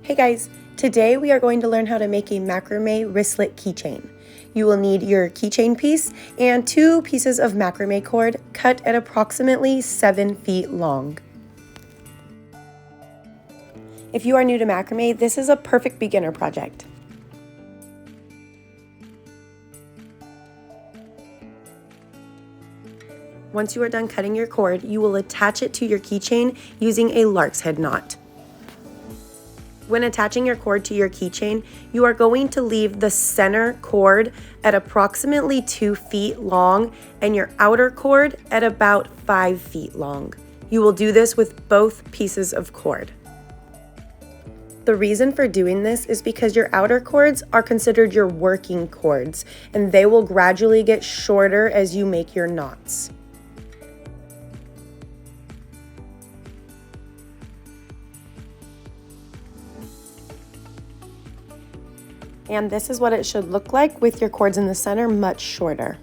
Hey guys, today we are going to learn how to make a macrame wristlet keychain. You will need your keychain piece and 2 pieces of macrame cord cut at approximately 7 feet long. If you are new to macrame, this is a perfect beginner project. Once you are done cutting your cord, you will attach it to your keychain using a Larks head knot. When attaching your cord to your keychain, you are going to leave the center cord at approximately 2 feet long and your outer cord at about 5 feet long. You will do this with both pieces of cord. The reason for doing this is because your outer cords are considered your working cords, and they will gradually get shorter as you make your knots. And this is what it should look like with your cords in the center much shorter.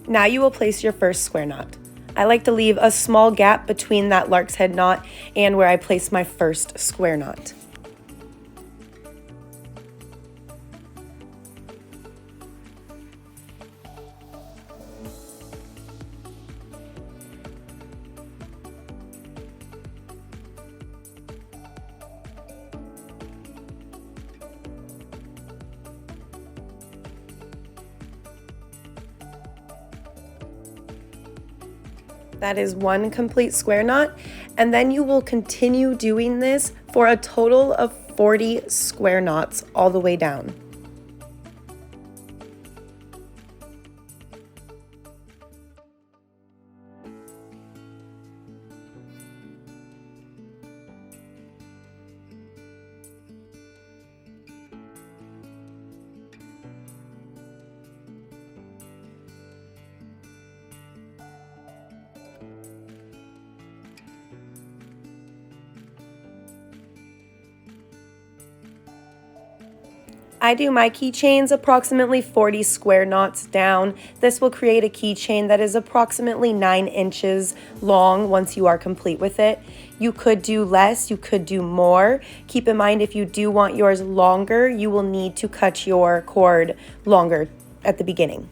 Now you will place your first square knot. I like to leave a small gap between that Lark's head knot and where I place my first square knot. That is 1 complete square knot, and then you will continue doing this for a total of 40 square knots all the way down. I do my keychains approximately 40 square knots down. This will create a keychain that is approximately 9 inches long once you are complete with it. You could do less, you could do more. Keep in mind, if you do want yours longer, you will need to cut your cord longer at the beginning.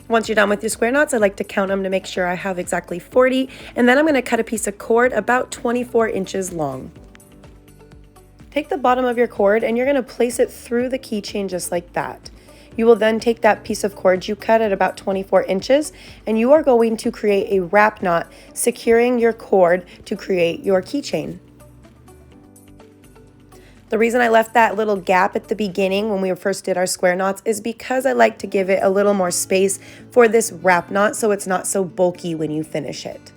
Once you're done with your square knots, I like to count them to make sure I have exactly 40, and then I'm going to cut a piece of cord about 24 inches long. Take the bottom of your cord and you're going to place it through the keychain just like that. You will then take that piece of cord you cut at about 24 inches and you are going to create a wrap knot, securing your cord to create your keychain. The reason I left that little gap at the beginning when we first did our square knots is because I like to give it a little more space for this wrap knot so it's not so bulky when you finish it.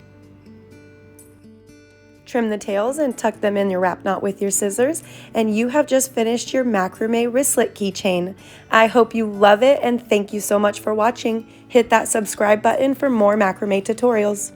Trim the tails and tuck them in your wrap knot with your scissors, and you have just finished your macrame wristlet keychain. I hope you love it, and thank you so much for watching. Hit that subscribe button for more macrame tutorials.